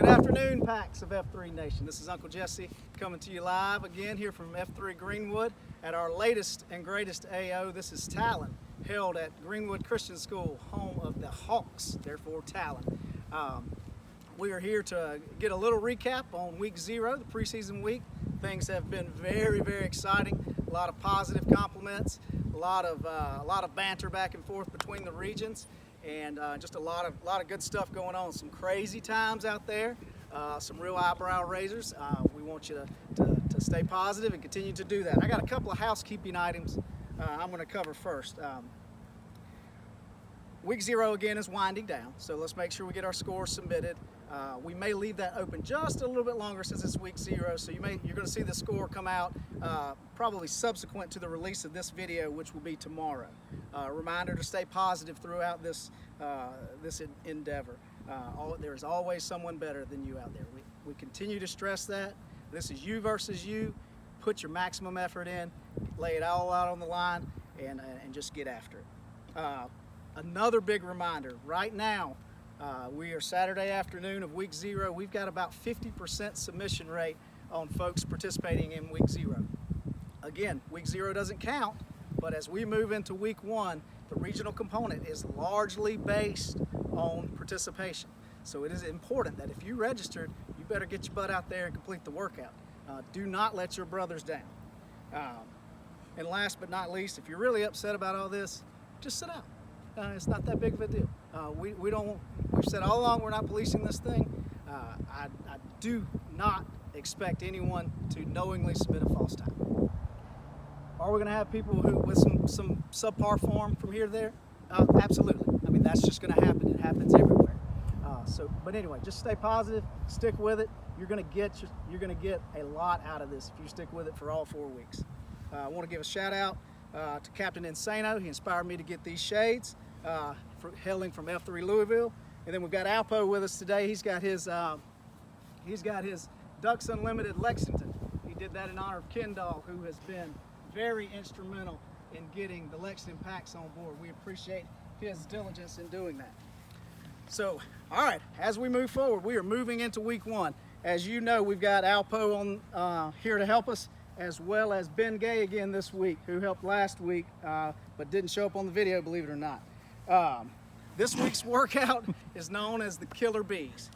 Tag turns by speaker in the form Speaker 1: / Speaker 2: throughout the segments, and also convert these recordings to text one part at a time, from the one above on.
Speaker 1: Good afternoon, PAX of F3 Nation. This is Uncle Jesse coming to you live again here from F3 Greenwood at our latest and greatest AO. This is Talon, held at Greenwood Christian School, home of the Hawks, therefore Talon. We are here to get a little recap on week 0, the preseason week. Things have been very, very exciting. A lot of positive compliments, a lot of banter back and forth between the regions, and just a lot of good stuff going on. Some crazy times out there, some real eyebrow raisers. We want you to stay positive and continue to do that. I got a couple of housekeeping items I'm going to cover first. Week 0 again is winding down, so let's make sure we get our scores submitted. We may leave that open just a little bit longer since it's week 0, so you're going to see the score come out probably subsequent to the release of this video, which will be tomorrow. Reminder to stay positive throughout this endeavor. There's always someone better than you out there. We continue to stress that. This is you versus you. Put your maximum effort in, lay it all out on the line, and just get after it. Another big reminder, right now, we are Saturday afternoon of week 0. We've got about 50% submission rate on folks participating in week 0. Again, week 0 doesn't count, but as we move into week 1, the regional component is largely based on participation. So it is important that if you registered, you better get your butt out there and complete the workout. Do not let your brothers down. And last but not least, if you're really upset about all this, just sit out. It's not that big of a deal. We've said all along we're not policing this thing. I do not expect anyone to knowingly submit a false time. Are we going to have people who with some subpar form from here to there? Absolutely. I mean, that's just going to happen. It happens everywhere. But anyway, just stay positive, stick with it. You're going to get a lot out of this if you stick with it for all 4 weeks. I want to give a shout out to Captain Insano. He inspired me to get these shades, hailing from F3 Louisville. And then we've got Alpo with us today. He's got his Ducks Unlimited Lexington. He did that in honor of Kendall, who has been very instrumental in getting the Lexington PAX on board. We appreciate his diligence in doing that. So, all right, as we move forward, we are moving into week 1. As you know, we've got Alpo on here to help us, as well as Ben Gay again this week, who helped last week, but didn't show up on the video, believe it or not. This week's workout is known as the Killer Bees.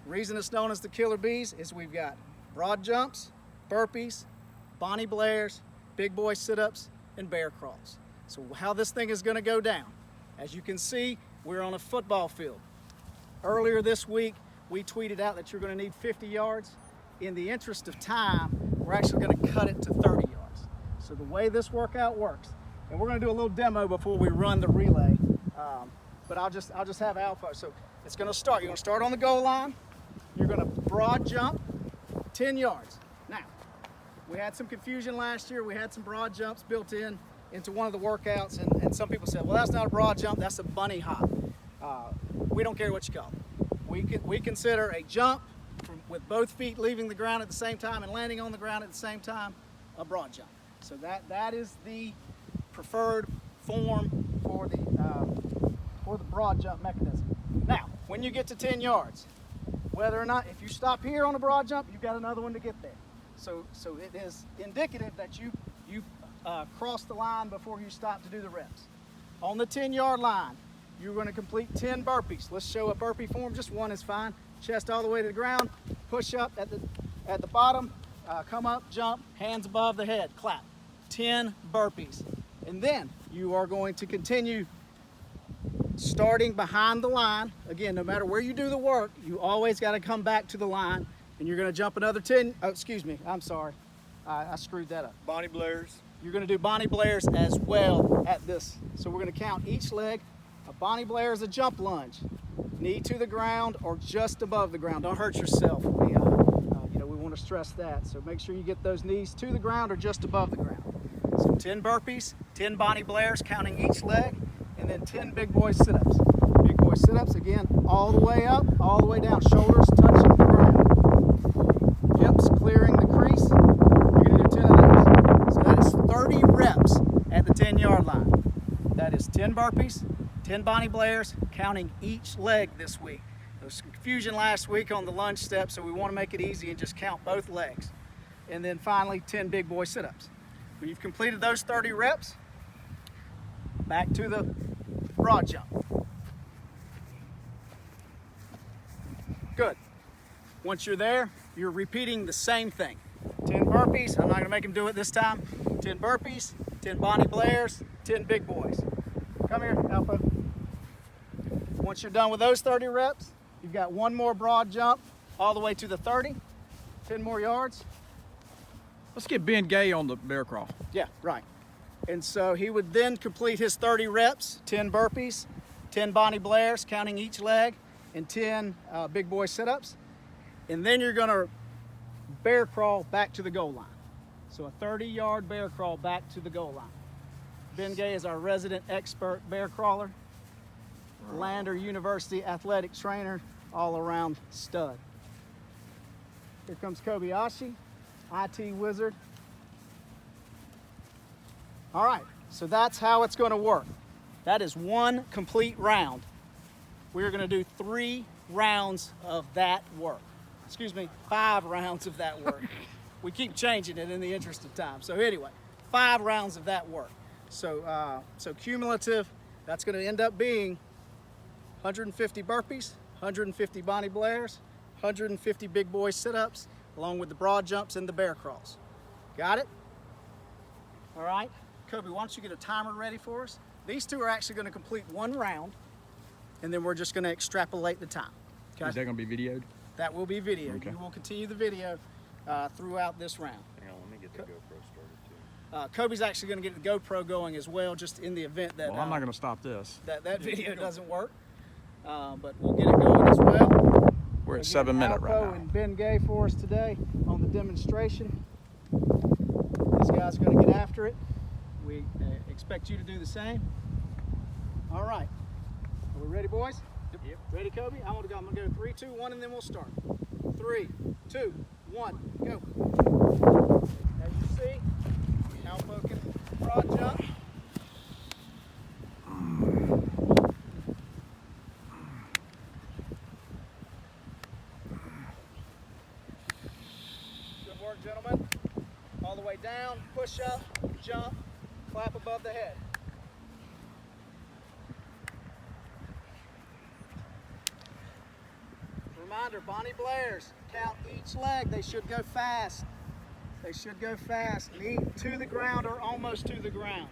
Speaker 1: The reason it's known as the Killer Bees is we've got broad jumps, burpees, BonnieBlairs, BigBoi SitUps, and Bearcrawls. So how this thing is going to go down, as you can see, we're on a football field. Earlier this week, we tweeted out that you're going to need 50 yards. In the interest of time, we're actually going to cut it to 30 yards. So the way this workout works, and we're going to do a little demo before we run the relay, but I'll just have Alpha. So it's going to start. You're going to start on the goal line. You're going to broad jump 10 yards. Now, we had some confusion last year. We had some broad jumps built into one of the workouts, and some people said, well, that's not a broad jump, that's a bunny hop. We don't care what you call it. We consider a jump with both feet leaving the ground at the same time and landing on the ground at the same time a broad jump. So that is the preferred form for the broad jump mechanism. Now, when you get to 10 yards, whether or not, if you stop here on a broad jump, you've got another one to get there. So it is indicative that you cross the line before you stop to do the reps. On the 10-yard line, you're going to complete 10 burpees. Let's show a burpee form. Just one is fine. Chest all the way to the ground. Push up at the bottom. Come up, jump, hands above the head, clap. 10 burpees. And then you are going to continue starting behind the line. Again, no matter where you do the work, you always got to come back to the line. And you're going to jump another 10. Oh, excuse me. I'm sorry. I screwed that up.
Speaker 2: BonnieBlairs.
Speaker 1: You're going to do BonnieBlairs as well at this. So we're going to count each leg. A BonnieBlair is a jump lunge. Knee to the ground or just above the ground. Don't hurt yourself. We want to stress that. So make sure you get those knees to the ground or just above the ground. So 10 burpees, 10 BonnieBlairs, counting each leg, and then 10 BigBoi SitUps. BigBoi SitUps, again, all the way up, all the way down. Shoulders touching the ground. Hips clearing the crease. You're going to do 10 of those. So that is 30 reps at the 10-yard line. That is 10 burpees, 10 BonnieBlairs, counting each leg this week. Those was some confusion last week on the lunge step, so we want to make it easy and just count both legs. And then finally 10 big boy sit-ups. When you've completed those 30 reps, back to the broad jump. Good. Once you're there, you're repeating the same thing. 10 burpees, I'm not gonna make him do it this time. 10 burpees, 10 BonnieBlairs, 10 big boys. Come here, Alpha. Once you're done with those 30 reps, you've got one more broad jump all the way to the 30, 10 more yards.
Speaker 2: Let's get Ben Gay on the Bearcrawl.
Speaker 1: Yeah, right. And so he would then complete his 30 reps, 10 burpees, 10 BonnieBlairs, counting each leg, and 10 big boy sit-ups. And then you're gonna bear crawl back to the goal line. So a 30-yard bear crawl back to the goal line. Ben Gay is our resident expert bear crawler, Lander University athletic trainer, all around stud. Here comes Kobayashi, IT wizard. All right, so that's how it's gonna work. That is one complete round. We're gonna do 3 rounds of that work. Excuse me, 5 rounds of that work. We keep changing it in the interest of time. So anyway, 5 rounds of that work. So, so cumulative, that's gonna end up being 150 burpees, 150 BonnieBlairs, 150 big boy sit-ups, along with the broad jumps and the bear crawls. Got it? All right, Kobe, why don't you get a timer ready for us? These two are actually gonna complete 1 round, and then we're just gonna extrapolate the time. Okay?
Speaker 2: Is that gonna be videoed?
Speaker 1: That will be video.
Speaker 2: Okay.
Speaker 1: You will continue the video throughout this round.
Speaker 3: Hang on, let me get the GoPro started too.
Speaker 1: Kobe's actually gonna get the GoPro going as well, just in the event that
Speaker 2: Well, I'm not gonna stop this.
Speaker 1: that video doesn't work. But we'll get it going as well.
Speaker 2: We're at 7 minutes right
Speaker 1: Alpo
Speaker 2: now.
Speaker 1: and Ben Gay for us today on the demonstration. These guys are going to get after it. We expect you to do the same. All right. Are we ready, boys?
Speaker 3: Yep.
Speaker 1: Ready, Kobe? I'm going to go 3, 2, 1, and then we'll start. 3, 2, 1, go. As you see, Alpo can broad jump. Gentlemen, all the way down, push up, jump, clap above the head. Reminder, BonnieBlairs, count each leg. They should go fast. They should go fast. Knee to the ground or almost to the ground.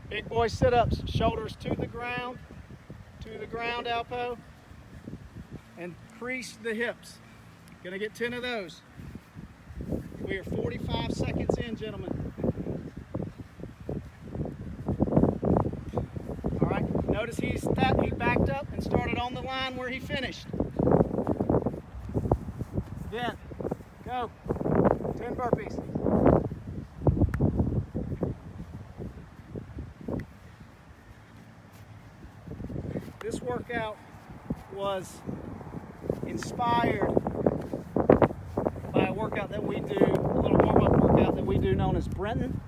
Speaker 1: Big boy sit-ups, shoulders to the ground, Alpo, and crease the hips. Gonna get 10 of those. We are 45 seconds in, gentlemen. All right, notice he backed up and started on the line where he finished. Then, go. 10 burpees. This workout was inspired by a workout that we do, a little warm-up workout that we do known as Brenton.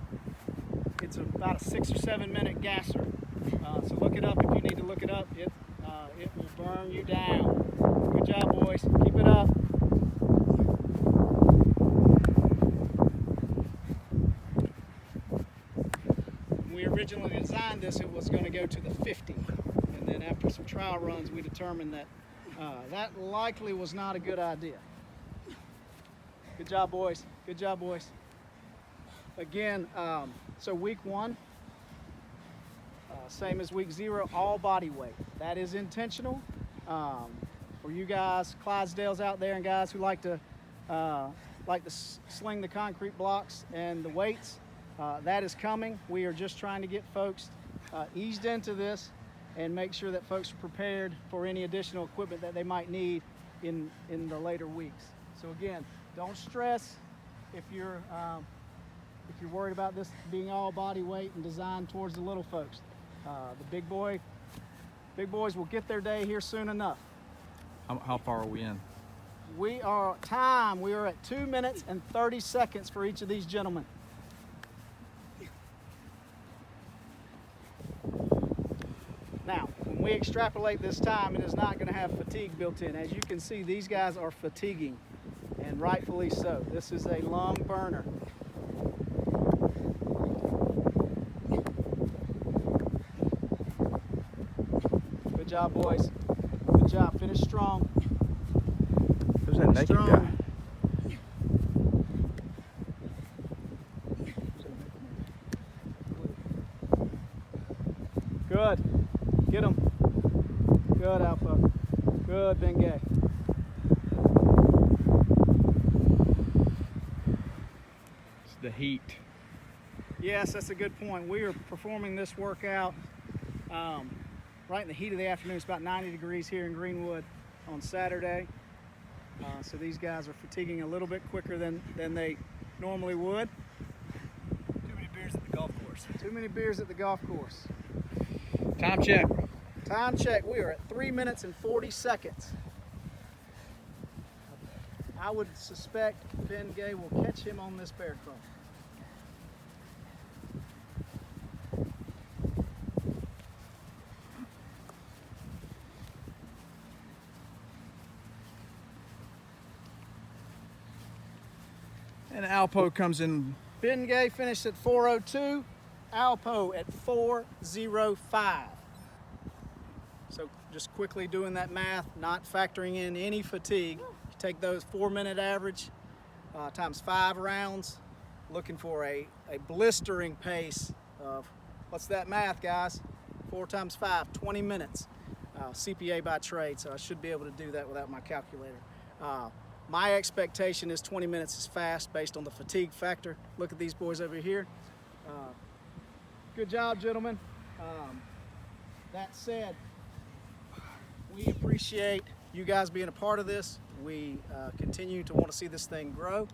Speaker 1: It's about a 6 or 7 minute gasser. So look it up if you need to look it up. It will burn you down. Good job, boys. Keep it up. When we originally designed this, it was going to go to the 50. And then after some trial runs, we determined that that likely was not a good idea. Good job, boys. Good job, boys. Again, so week 1, same as week 0, all body weight. That is intentional. For you guys, Clydesdales out there and guys who like to sling the concrete blocks and the weights, that is coming. We are just trying to get folks eased into this and make sure that folks are prepared for any additional equipment that they might need in the later weeks. So again, don't stress if you're worried about this being all body weight and designed towards the little folks. The big boys will get their day here soon enough.
Speaker 2: How far are we in?
Speaker 1: We are at 2 minutes and 30 seconds for each of these gentlemen. Now, when we extrapolate this time, it is not going to have fatigue built in. As you can see, these guys are fatiguing, and rightfully so. This is a long burner. Good job, boys. Good job. Finish strong.
Speaker 2: Who's that naked
Speaker 1: Strong.
Speaker 2: guy?
Speaker 1: Good. Get him. Good, Alpha. Good, Bengay.
Speaker 2: It's the heat.
Speaker 1: Yes, that's a good point. We are performing this workout right in the heat of the afternoon. It's about 90 degrees here in Greenwood on Saturday. So these guys are fatiguing a little bit quicker than they normally would.
Speaker 3: Too many beers at the golf course.
Speaker 1: Too many beers at the golf course.
Speaker 2: Time check.
Speaker 1: Time check. We are at 3 minutes and 40 seconds. I would suspect Ben Gay will catch him on this bear crawl.
Speaker 2: And Alpo comes in.
Speaker 1: Ben Gay finished at 4:02, Alpo at 4:05. So just quickly doing that math, not factoring in any fatigue. You take those 4-minute average times 5 rounds, looking for a blistering pace of, what's that math, guys? 4 times 5, 20 minutes. CPA by trade, so I should be able to do that without my calculator. My expectation is 20 minutes is fast based on the fatigue factor. Look at these boys over here. Good job, gentlemen. That said, we appreciate you guys being a part of this. We continue to want to see this thing grow.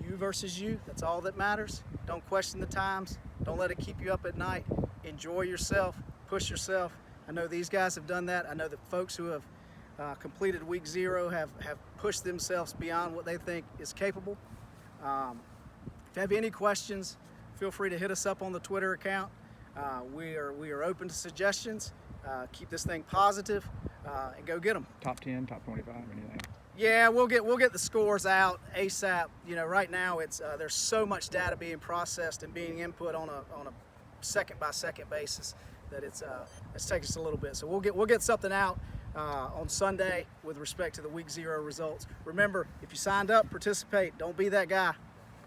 Speaker 1: You versus you, that's all that matters. Don't question the times. Don't let it keep you up at night. Enjoy yourself, push yourself. I know these guys have done that. I know that folks who have completed week 0 have pushed themselves beyond what they think is capable. If you have any questions, feel free to hit us up on the Twitter account. We are open to suggestions. Keep this thing positive and go get them.
Speaker 2: Top 10, top 25, anything.
Speaker 1: Yeah, we'll get the scores out ASAP. You know, right now it's there's so much data being processed and being input on a second by second basis that it's taking us a little bit. So we'll get something out on Sunday with respect to the week 0 results. Remember, if you signed up, participate. Don't be that guy.